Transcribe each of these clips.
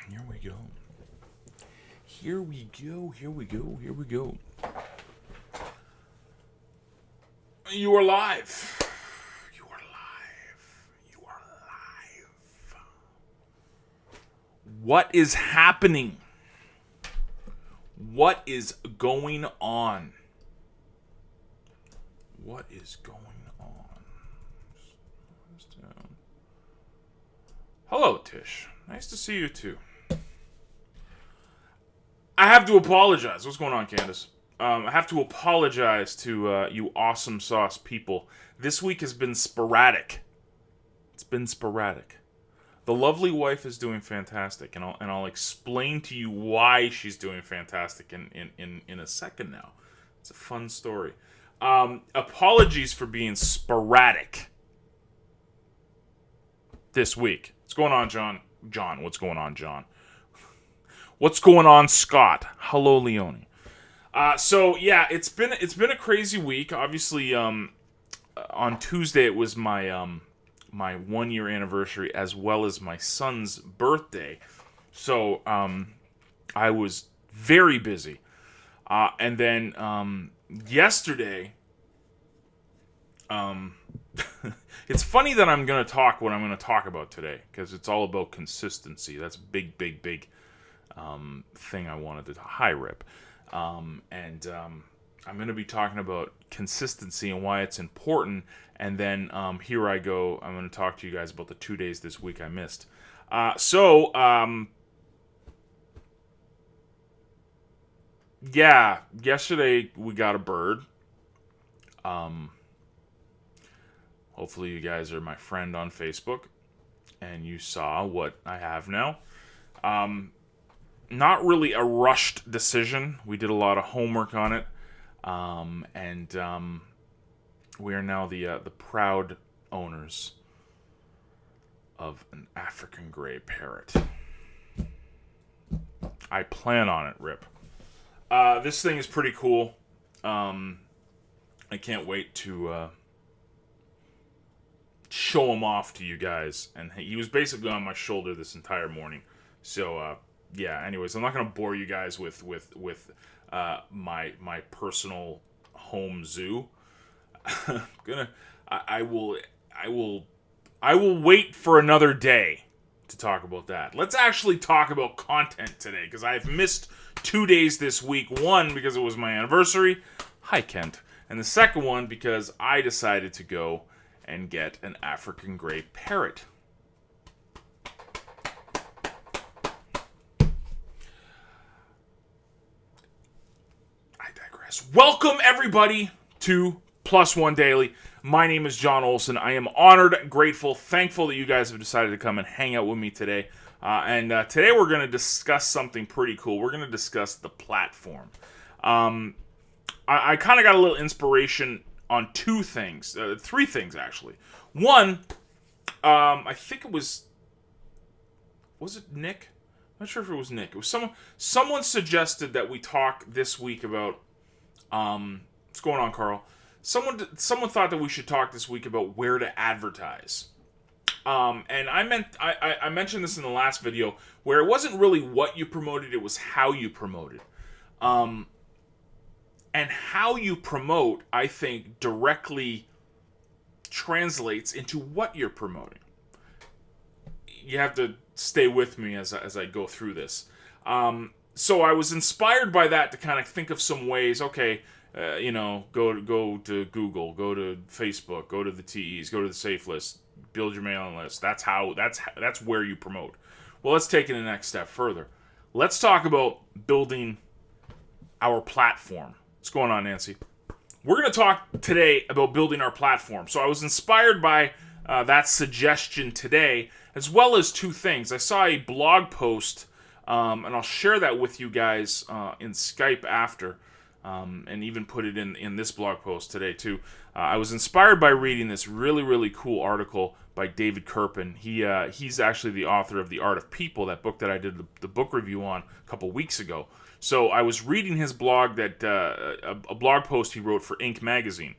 Here we go. Here we go. Here we go. Here we go. You are live. You are live. You are live. What is happening? What is going on? What is going on? Hello, Tish. Nice to see you too. I have to apologize. What's going on, Candace? I have to apologize to you awesome sauce people. This week has been sporadic. It's been sporadic. The lovely wife is doing fantastic, and I'll explain to you why she's doing fantastic in a second now. It's a fun story. Apologies for being sporadic this week. What's going on, John? John, what's going on, John? What's going on, Scott? Hello, Leone. So yeah, it's been a crazy week. Obviously, on Tuesday it was my my 1 year anniversary as well as my son's birthday. So I was very busy. And then yesterday, it's funny that I'm going to talk what I'm going to talk about today because it's all about consistency. That's a big thing I wanted to. Hi, Rip. I'm going to be talking about consistency and why it's important. And then here I go. I'm going to talk to you guys about the 2 days this week I missed. Yeah, yesterday we got a bird. Hopefully you guys are my friend on Facebook and you saw what I have now. Not really a rushed decision. We did a lot of homework on it. We are now the proud owners of an African gray parrot. I plan on it, Rip. This thing is pretty cool. I can't wait to show him off to you guys. And he was basically on my shoulder this entire morning. So, yeah, anyways, I'm not going to bore you guys with my personal home zoo. I will wait for another day to talk about that. Let's actually talk about content today because I've missed 2 days this week. One, because it was my anniversary. Hi, Kent. And the second one, because I decided to go and get an African gray parrot. I digress. Welcome, everybody, to Plus One Daily. My name is John Olson. I am honored, grateful, thankful that you guys have decided to come and hang out with me today. Today we're going to discuss something pretty cool. We're going to discuss the platform. I kind of got a little inspiration on two things. Three things, actually. One, I think it was it Nick? I'm not sure if it was Nick. It was someone suggested that we talk this week about, what's going on, Carl? Someone thought that we should talk this week about where to advertise. And I mentioned this in the last video where it wasn't really what you promoted, it was how you promoted. And how you promote, I think, directly translates into what you're promoting. You have to stay with me as I go through this. So I was inspired by that to kind of think of some ways. Okay, go to Google, go to Facebook, go to the TEs, go to the Safe List, build your mailing list. That's where you promote. Well, let's take it the next step further. Let's talk about building our platform. What's going on, Nancy? We're going to talk today about building our platform. So I was inspired by that suggestion today, as well as two things. I saw a blog post, and I'll share that with you guys in Skype after, and even put it in this blog post today too. I was inspired by reading this really, really cool article by David Kerpen. He's actually the author of The Art of People, that book that I did the book review on a couple weeks ago. So I was reading his blog, that a blog post he wrote for Inc. magazine,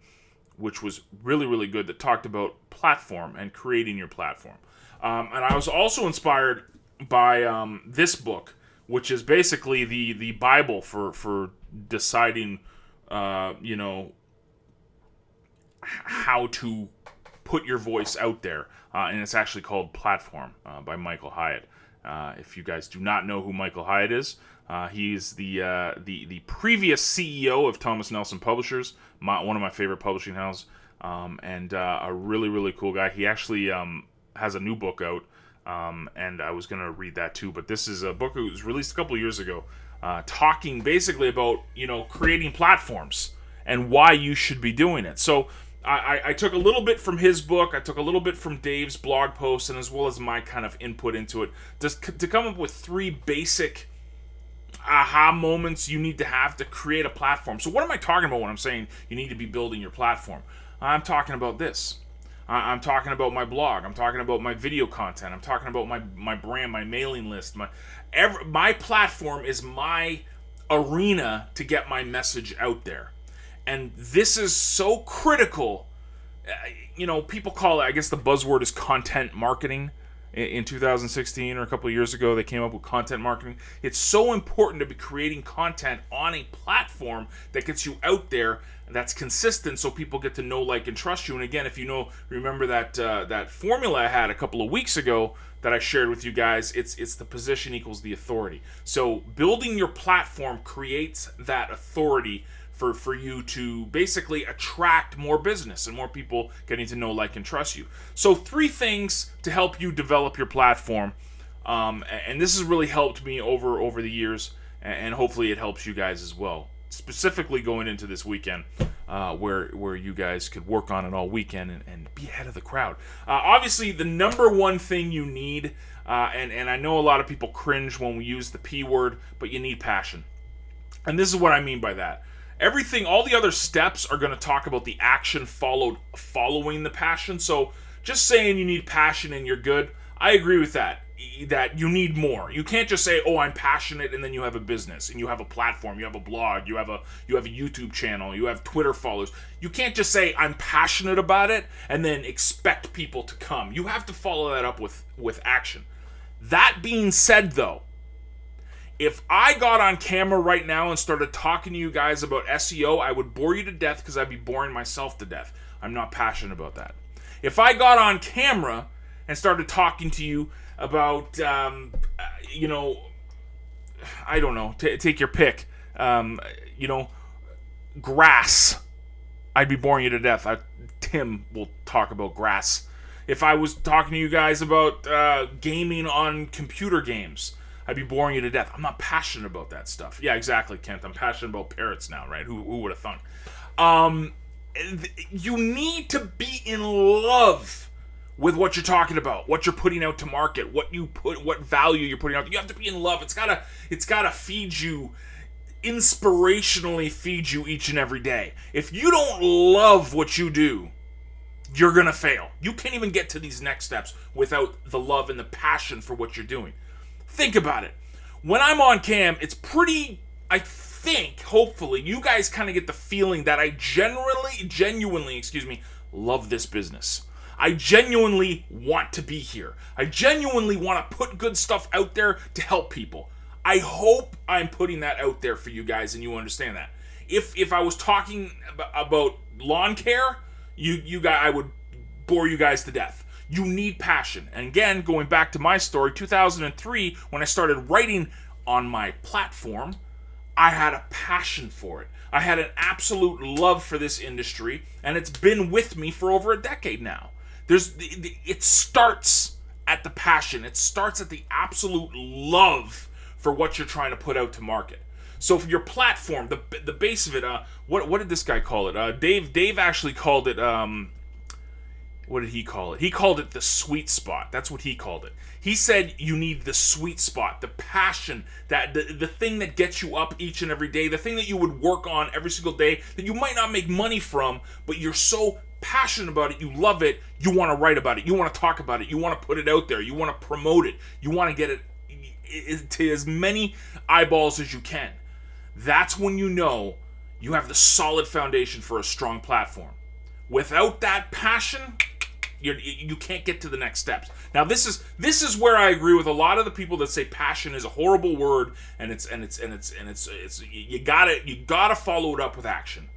which was really, really good, that talked about platform and creating your platform. And I was also inspired by this book, which is basically the Bible for deciding, how to put your voice out there, and it's actually called Platform by Michael Hyatt. If you guys do not know who Michael Hyatt is, he's the previous CEO of Thomas Nelson Publishers, one of my favorite publishing houses, and a really cool guy. He actually has a new book out, and I was going to read that too. But this is a book that was released a couple of years ago, talking basically about creating platforms and why you should be doing it. So I took a little bit from his book, I took a little bit from Dave's blog post, and as well as my kind of input into it, just to come up with 3 basic aha moments you need to have to create a platform. So what am I talking about when I'm saying you need to be building your platform? I'm talking about this. I'm talking about my blog. I'm talking about my video content. I'm talking about my brand, my mailing list. My platform is my arena to get my message out there. And this is so critical. People call it, I guess the buzzword is content marketing. In 2016 or a couple of years ago, they came up with content marketing. It's so important to be creating content on a platform that gets you out there, that's consistent, so people get to know, like, and trust you. And again, if remember that formula I had a couple of weeks ago that I shared with you guys, it's the position equals the authority. So building your platform creates that authority for you to basically attract more business and more people getting to know, like, and trust you. So 3 things to help you develop your platform, and this has really helped me over the years, and hopefully it helps you guys as well. Specifically going into this weekend, where you guys could work on it all weekend and be ahead of the crowd. Obviously, the number one thing you need, and I know a lot of people cringe when we use the P word, but you need passion. And this is what I mean by that. All the other steps are going to talk about the action following the passion. So just saying you need passion and you're good, I agree with that you need more. You can't just say, oh, I'm passionate, and then you have a business, and you have a platform, you have a blog, you have a YouTube channel, you have Twitter followers. You can't just say, I'm passionate about it, and then expect people to come. You have to follow that up with action. That being said, though, if I got on camera right now and started talking to you guys about SEO, I would bore you to death because I'd be boring myself to death. I'm not passionate about that. If I got on camera and started talking to you about, I don't know, take your pick, grass, I'd be boring you to death. Tim will talk about grass. If I was talking to you guys about gaming on computer games, I'd be boring you to death. I'm not passionate about that stuff. Yeah, exactly, Kent. I'm passionate about parrots now, right? Who would have thunk? You need to be in love with what you're talking about, what you're putting out to market, what value you're putting out. You have to be in love. It's gotta feed you, inspirationally feed you each and every day. If you don't love what you do, you're gonna fail. You can't even get to these next steps without the love and the passion for what you're doing. Think about it. When I'm on cam, it's pretty, I think, hopefully, you guys kind of get the feeling that I genuinely, love this business. I genuinely want to be here. I genuinely want to put good stuff out there to help people. I hope I'm putting that out there for you guys and you understand that. If I was talking about lawn care, I would bore you guys to death. You need passion. And again, going back to my story, 2003, when I started writing on my platform, I had a passion for it. I had an absolute love for this industry, and it's been with me for over a decade now. It starts at the passion. It starts at the absolute love for what you're trying to put out to market. So for your platform, the base of it, what did this guy call it? Dave actually called it, what did he call it? He called it the sweet spot. That's what he called it. He said you need the sweet spot, the passion, that the thing that gets you up each and every day, the thing that you would work on every single day that you might not make money from, but you're so passionate about it, you love it, you want to write about it, you want to talk about it, you want to put it out there, you want to promote it, you want to get it to as many eyeballs as you can. That's when you know you have the solid foundation for a strong platform. Without that passion, You can't get to the next steps. Now this is where I agree with a lot of the people that say passion is a horrible word, and it's you gotta follow it up with action.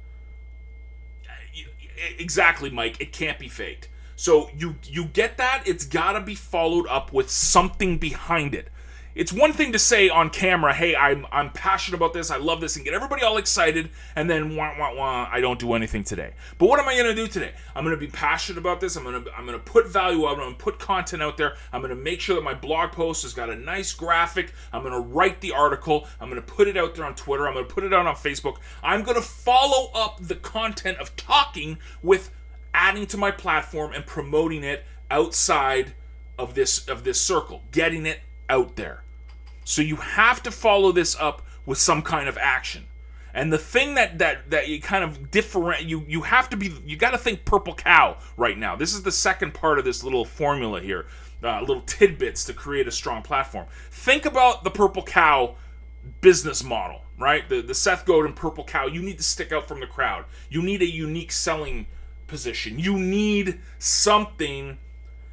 Exactly, Mike. It can't be faked. So you get that? It's gotta be followed up with something behind it. It's one thing to say on camera, "Hey, I'm passionate about this. I love this," and get everybody all excited, and then I don't do anything today. But what am I going to do today? I'm going to be passionate about this. I'm going to put value out. I'm going to put content out there. I'm going to make sure that my blog post has got a nice graphic. I'm going to write the article. I'm going to put it out there on Twitter. I'm going to put it out on Facebook. I'm going to follow up the content of talking with adding to my platform and promoting it outside of this circle, getting it out there. So you have to follow this up with some kind of action. And the thing that you kind of you got to think purple cow right now. This is the second part of this little formula here, little tidbits to create a strong platform. Think about the purple cow business model, right? The Seth Godin purple cow. You need to stick out from the crowd. You need a unique selling position. You need something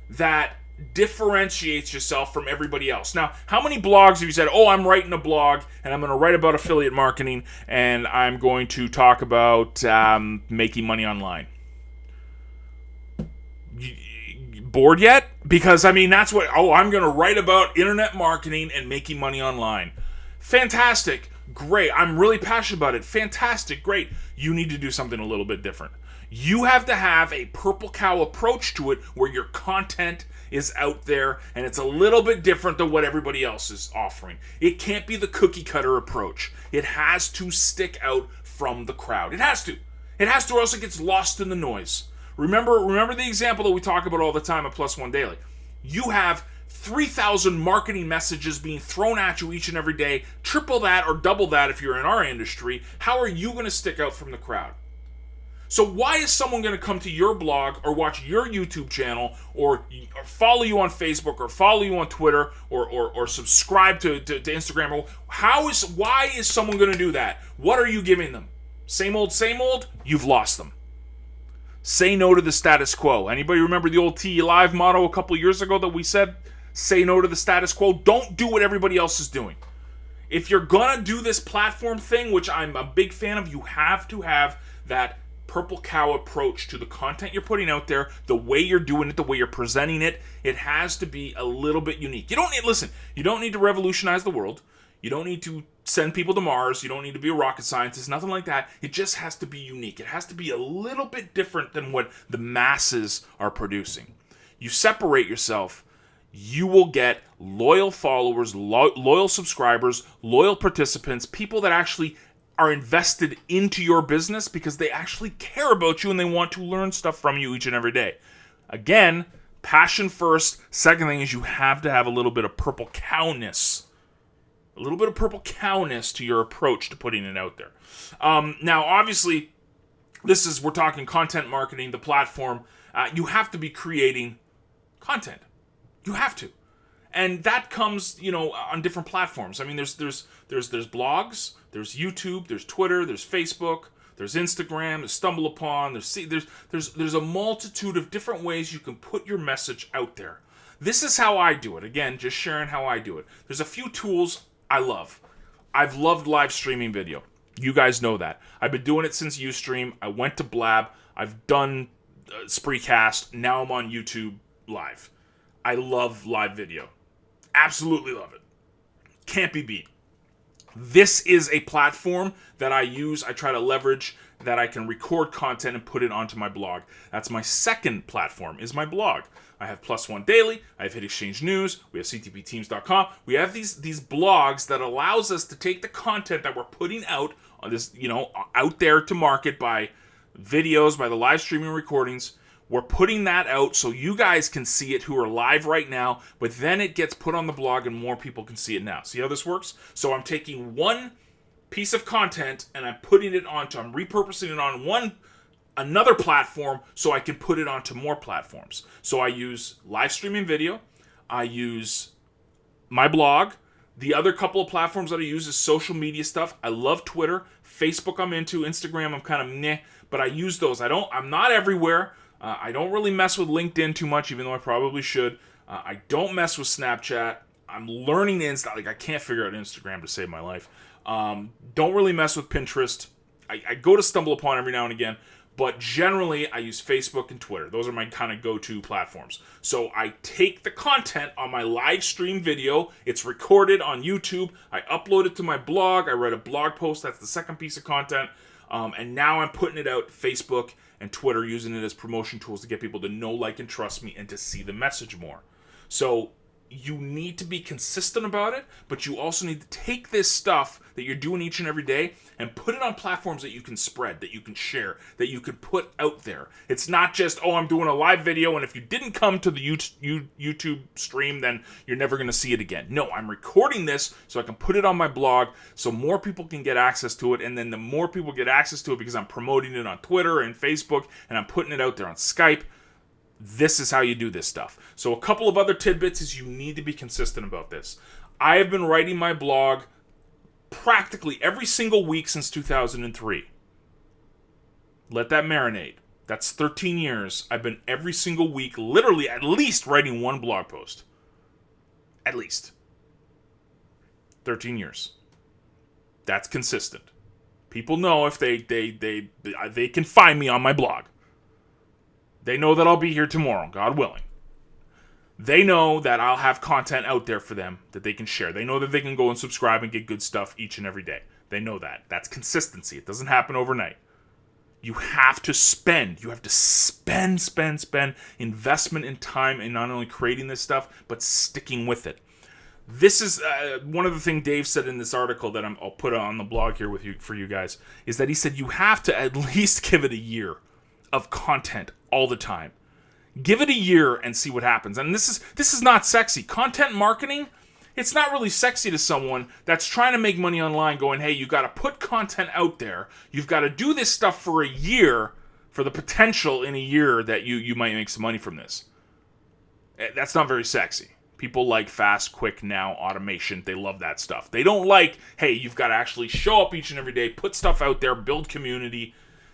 that differentiates yourself from everybody else. Now, how many blogs have you said, "Oh, I'm writing a blog and I'm going to write about affiliate marketing and I'm going to talk about making money online"? Bored yet? Because that's what, I'm going to write about internet marketing and making money online. Fantastic. Great. I'm really passionate about it. Fantastic. Great. You need to do something a little bit different. You have to have a purple cow approach to it where your content is out there and it's a little bit different than what everybody else is offering. It can't be the cookie cutter approach. It has to stick out from the crowd. It has to, or else it gets lost in the noise. Remember the example that we talk about all the time at Plus One Daily. You have 3,000 marketing messages being thrown at you each and every day. Triple that or double that if you're in our industry. How are you going to stick out from the crowd? So why is someone going to come to your blog or watch your YouTube channel or follow you on Facebook or follow you on Twitter or subscribe to Instagram? Why is someone going to do that? What are you giving them? Same old, same old? You've lost them. Say no to the status quo. Anybody remember the old TE Live motto a couple years ago that we said? Say no to the status quo. Don't do what everybody else is doing. If you're going to do this platform thing, which I'm a big fan of, you have to have that purple cow approach to the content you're putting out there, the way you're doing it, the way you're presenting it. It has to be a little bit unique. You don't need to revolutionize the world. You don't need to send people to Mars. You don't need to be a rocket scientist, nothing like that. It just has to be unique. It has to be a little bit different than what the masses are producing. You separate yourself, you will get loyal followers, loyal subscribers, loyal participants, people that actually are invested into your business because they actually care about you and they want to learn stuff from you each and every day. Again, passion first. Second thing is you have to have a little bit of purple cowness. A little bit of purple cowness to your approach to putting it out there. Now, obviously, we're talking content marketing, the platform. You have to be creating content. You have to. And that comes, on different platforms. There's blogs, there's YouTube, there's Twitter, there's Facebook, there's Instagram, there's StumbleUpon, there's a multitude of different ways you can put your message out there. This is how I do it. Again, just sharing how I do it. There's a few tools I love. I've loved live streaming video. You guys know that. I've been doing it since Ustream. I went to Blab. I've done Spreecast. Now I'm on YouTube Live. I love live video. Absolutely love it. Can't be beat. This is a platform that I use. I try to leverage that I can record content and put it onto my blog. That's my second platform, is my blog. I have Plus One Daily. I have Hit Exchange News. We have ctpteams.com. We have these blogs that allows us to take the content that we're putting out on this, out there to market by videos, by the live streaming recordings. We're putting that out so you guys can see it who are live right now, but then it gets put on the blog and more people can see it now. See how this works? So I'm taking one piece of content and I'm repurposing it on another platform so I can put it onto more platforms. So I use live streaming video. I use my blog. The other couple of platforms that I use is social media stuff. I love Twitter. Facebook I'm into. Instagram I'm kind of meh, but I use those. I'm not everywhere. I don't really mess with LinkedIn too much, even though I probably should. I don't mess with Snapchat. I'm learning Insta. Like, I can't figure out Instagram to save my life. Don't really mess with Pinterest. I go to StumbleUpon every now and again, but generally I use Facebook and Twitter. Those are my kind of go-to platforms. So I take the content on my live stream video. It's recorded on YouTube. I upload it to my blog. I write a blog post. That's the second piece of content. And now I'm putting it out Facebook and Twitter, using it as promotion tools to get people to know, like, and trust me and to see the message more. So you need to be consistent about it, but you also need to take this stuff that you're doing each and every day and put it on platforms that you can spread, that you can share, that you can put out there. It's not just, oh, I'm doing a live video, and if you didn't come to the YouTube stream, then you're never going to see it again. No, I'm recording this so I can put it on my blog so more people can get access to it, and then the more people get access to it because I'm promoting it on Twitter and Facebook, and I'm putting it out there on Skype. This is how you do this stuff. So a couple of other tidbits is you need to be consistent about this. I have been writing my blog practically every single week since 2003. Let that marinate. That's 13 years. I've been every single week, literally at least writing one blog post. At least. 13 years. That's consistent. People know if they can find me on my blog. They know that I'll be here tomorrow, God willing. They know that I'll have content out there for them that they can share. They know that they can go and subscribe and get good stuff each and every day. They know that. That's consistency. It doesn't happen overnight. You have to spend. You have to spend investment in time in not only creating this stuff, but sticking with it. This is one of the things Dave said in this article that I'll put on the blog here with you for you guys, is that he said you have to at least give it a year of content all the time. Give it a year and see what happens. And this is not sexy. Content marketing, it's not really sexy to someone that's trying to make money online, going, hey, you got to put content out there. You've got to do this stuff for a year for the potential in a year that you might make some money from this. That's not very sexy. People like fast, quick, now, automation. They love that stuff. They don't like, hey, you've got to actually show up each and every day, put stuff out there, build community,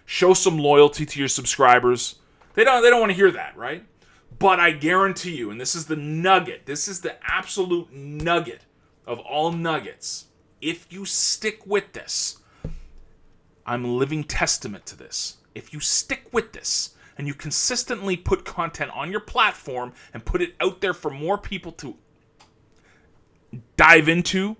show some loyalty to your subscribers. They don't want to hear that, right? But I guarantee you, and this is the nugget, this is the absolute nugget of all nuggets. If you stick with this, I'm a living testament to this. If you stick with this and you consistently put content on your platform and put it out there for more people to dive into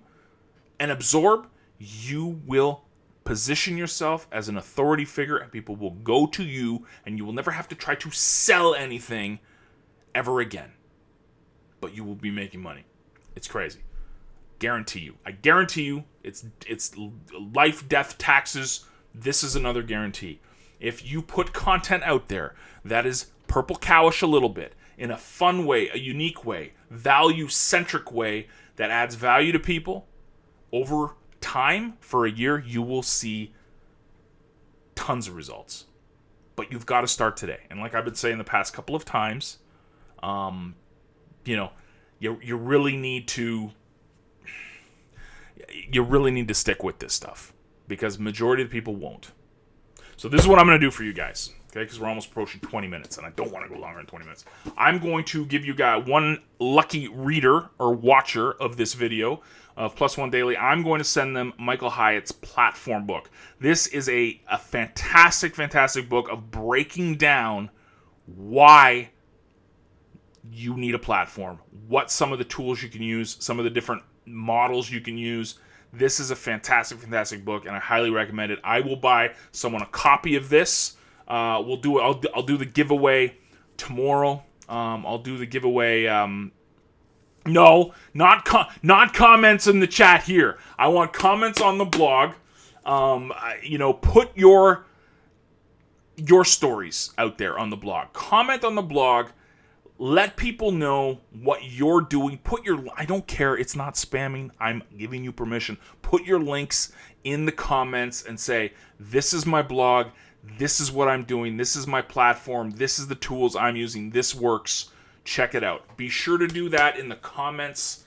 and absorb, you will position yourself as an authority figure, and people will go to you, and you will never have to try to sell anything ever again. But you will be making money. It's crazy. Guarantee you. I guarantee you. It's life, death, taxes. This is another guarantee. If you put content out there that is purple cowish a little bit, in a fun way, a unique way, value-centric way that adds value to people, over time, for a year, you will see tons of results. But you've got to start today. And like I've been saying the past couple of times, you really need to stick with this stuff, because majority of the people won't. So this is what I'm going to do for you guys, okay? Because we're almost approaching 20 minutes, and I don't want to go longer than 20 minutes. I'm going to give you guys one lucky reader or watcher of this video of Plus One Daily. I'm going to send them Michael Hyatt's Platform book. This is a fantastic, fantastic book of breaking down why you need a platform, what some of the tools you can use, some of the different models you can use. This is a fantastic, fantastic book, and I highly recommend it. I will buy someone a copy of this. I'll do the giveaway tomorrow. I'll do the giveaway. No, not comments in the chat here. I want comments on the blog. Put your stories out there on the blog. Comment on the blog. Let people know what you're doing. I don't care. It's not spamming. I'm giving you permission. Put your links in the comments and say, this is my blog. This is what I'm doing. This is my platform. This is the tools I'm using. This works. Check it out. Be sure to do that in the comments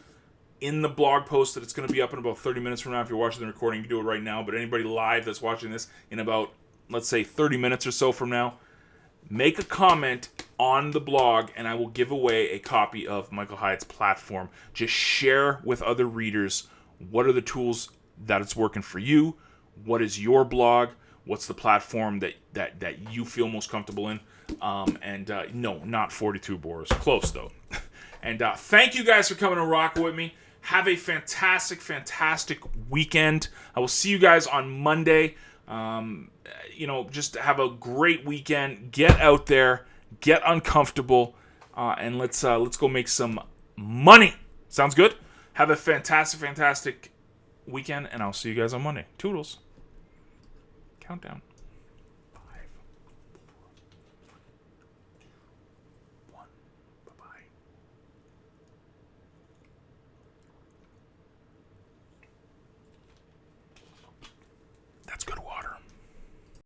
in the blog post that it's going to be up in about 30 minutes from now. If you're watching the recording, you can do it right now. But anybody live that's watching this in about, let's say, 30 minutes or so from now, make a comment on the blog, and I will give away a copy of Michael Hyatt's platform. Just share with other readers what are the tools that it's working for you, what is your blog, what's the platform that you feel most comfortable in. No, not 42 Boars. Close, though. And thank you guys for coming to rock with me. Have a fantastic, fantastic weekend. I will see you guys on Monday. Just have a great weekend. Get out there, get uncomfortable, and let's go make some money. Sounds good? Have a fantastic, fantastic weekend, and I'll see you guys on Monday. Toodles. Countdown.